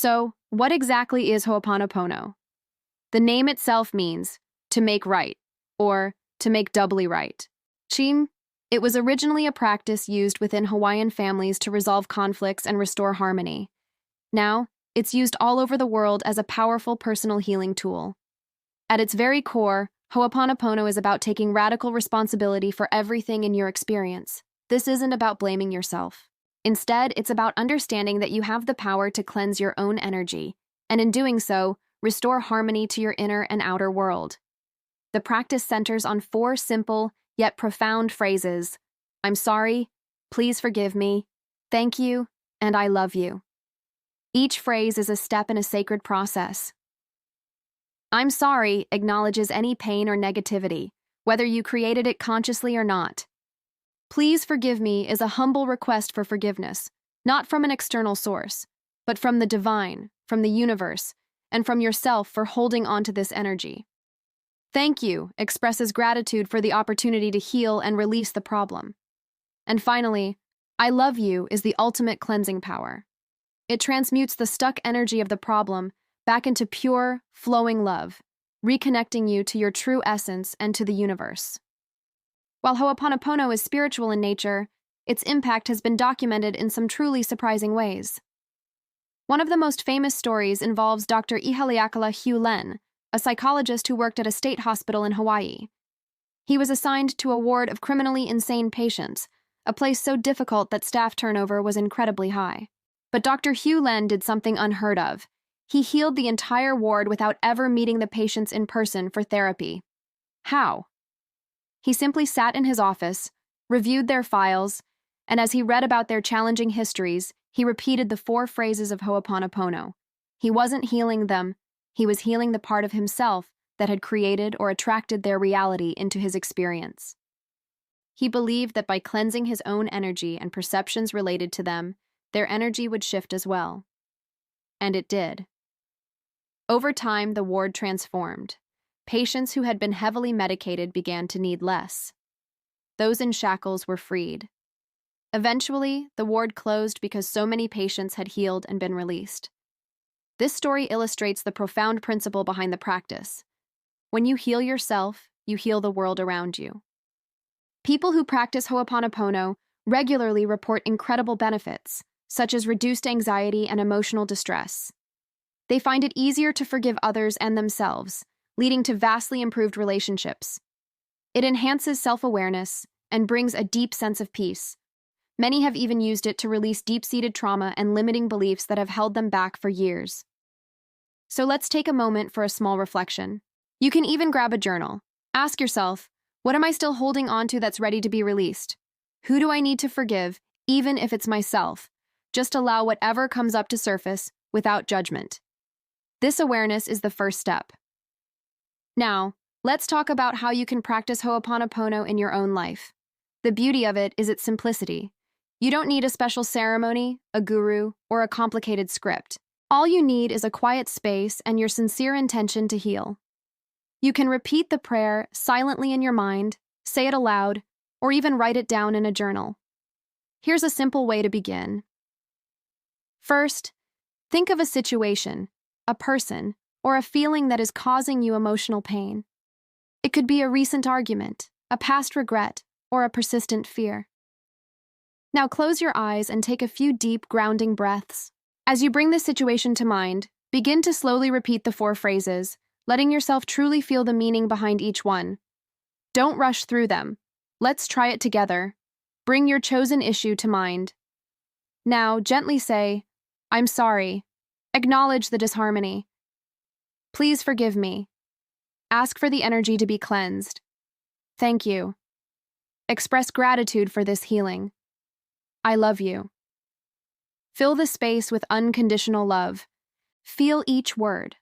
So, what exactly is Ho'oponopono? The name itself means to make right, or to make doubly right. Chim, it was originally a practice used within Hawaiian families to resolve conflicts and restore harmony. Now, it's used all over the world as a powerful personal healing tool. At its very core, Ho'oponopono is about taking radical responsibility for everything in your experience. This isn't about blaming yourself. Instead, it's about understanding that you have the power to cleanse your own energy, and in doing so, restore harmony to your inner and outer world. The practice centers on 4 simple, yet profound phrases: I'm sorry, please forgive me, thank you, and I love you. Each phrase is a step in a sacred process. I'm sorry acknowledges any pain or negativity, whether you created it consciously or not. Please forgive me is a humble request for forgiveness, not from an external source, but from the divine, from the universe, and from yourself for holding on to this energy. Thank you expresses gratitude for the opportunity to heal and release the problem. And finally, I love you is the ultimate cleansing power. It transmutes the stuck energy of the problem back into pure, flowing love, reconnecting you to your true essence and to the universe. While Ho'oponopono is spiritual in nature, its impact has been documented in some truly surprising ways. One of the most famous stories involves Dr. Hew Len, a psychologist who worked at a state hospital in Hawaii. He was assigned to a ward of criminally insane patients, a place so difficult that staff turnover was incredibly high. But Dr. Hew Len did something unheard of. He healed the entire ward without ever meeting the patients in person for therapy. How? He simply sat in his office, reviewed their files, and as he read about their challenging histories, he repeated the 4 phrases of Ho'oponopono. He wasn't healing them, he was healing the part of himself that had created or attracted their reality into his experience. He believed that by cleansing his own energy and perceptions related to them, their energy would shift as well. And it did. Over time, the ward transformed. Patients who had been heavily medicated began to need less. Those in shackles were freed. Eventually, the ward closed because so many patients had healed and been released. This story illustrates the profound principle behind the practice. When you heal yourself, you heal the world around you. People who practice Ho'oponopono regularly report incredible benefits, such as reduced anxiety and emotional distress. They find it easier to forgive others and themselves, leading to vastly improved relationships. It enhances self-awareness and brings a deep sense of peace. Many have even used it to release deep-seated trauma and limiting beliefs that have held them back for years. So let's take a moment for a small reflection. You can even grab a journal. Ask yourself, what am I still holding on to that's ready to be released? Who do I need to forgive, even if it's myself? Just allow whatever comes up to surface without judgment. This awareness is the first step. Now, let's talk about how you can practice Ho'oponopono in your own life. The beauty of it is its simplicity. You don't need a special ceremony, a guru, or a complicated script. All you need is a quiet space and your sincere intention to heal. You can repeat the prayer silently in your mind, say it aloud, or even write it down in a journal. Here's a simple way to begin. First, think of a situation, a person, or a feeling that is causing you emotional pain. It could be a recent argument, a past regret, or a persistent fear. Now close your eyes and take a few deep, grounding breaths. As you bring this situation to mind, begin to slowly repeat the 4 phrases, letting yourself truly feel the meaning behind each one. Don't rush through them. Let's try it together. Bring your chosen issue to mind. Now, gently say, I'm sorry. Acknowledge the disharmony. Please forgive me. Ask for the energy to be cleansed. Thank you. Express gratitude for this healing. I love you. Fill the space with unconditional love. Feel each word.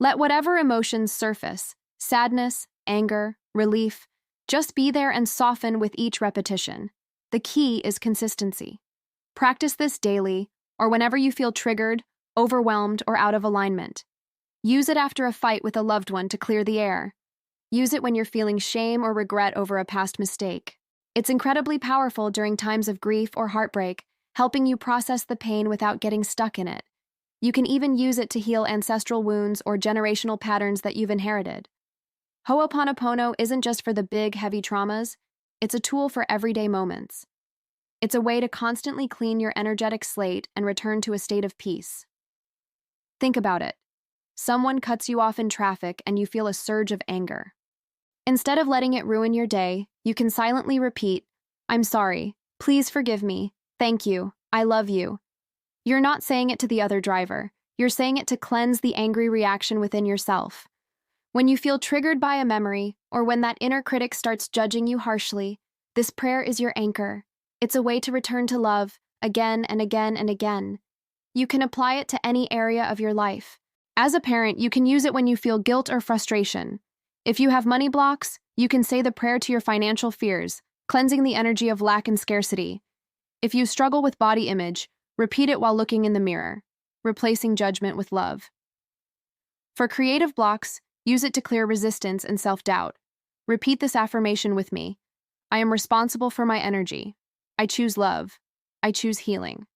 Let whatever emotions surface, sadness, anger, relief, just be there and soften with each repetition. The key is consistency. Practice this daily, or whenever you feel triggered, overwhelmed, or out of alignment. Use it after a fight with a loved one to clear the air. Use it when you're feeling shame or regret over a past mistake. It's incredibly powerful during times of grief or heartbreak, helping you process the pain without getting stuck in it. You can even use it to heal ancestral wounds or generational patterns that you've inherited. Ho'oponopono isn't just for the big, heavy traumas, it's a tool for everyday moments. It's a way to constantly clean your energetic slate and return to a state of peace. Think about it. Someone cuts you off in traffic and you feel a surge of anger. Instead of letting it ruin your day, you can silently repeat, "I'm sorry, please forgive me, thank you, I love you." You're not saying it to the other driver, you're saying it to cleanse the angry reaction within yourself. When you feel triggered by a memory, or when that inner critic starts judging you harshly, this prayer is your anchor. It's a way to return to love, again and again and again. You can apply it to any area of your life. As a parent, you can use it when you feel guilt or frustration. If you have money blocks, you can say the prayer to your financial fears, cleansing the energy of lack and scarcity. If you struggle with body image, repeat it while looking in the mirror, replacing judgment with love. For creative blocks, use it to clear resistance and self-doubt. Repeat this affirmation with me. I am responsible for my energy. I choose love. I choose healing.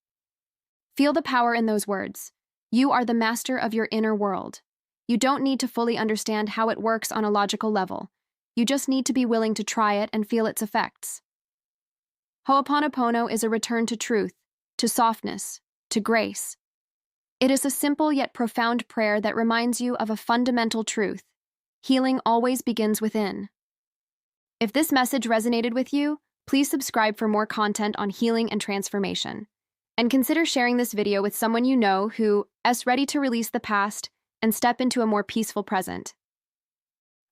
Feel the power in those words. You are the master of your inner world. You don't need to fully understand how it works on a logical level. You just need to be willing to try it and feel its effects. Ho'oponopono is a return to truth, to softness, to grace. It is a simple yet profound prayer that reminds you of a fundamental truth. Healing always begins within. If this message resonated with you, please subscribe for more content on healing and transformation. And consider sharing this video with someone you know who is ready to release the past and step into a more peaceful present.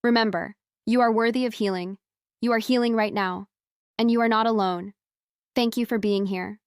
Remember, you are worthy of healing. You are healing right now, and you are not alone. Thank you for being here.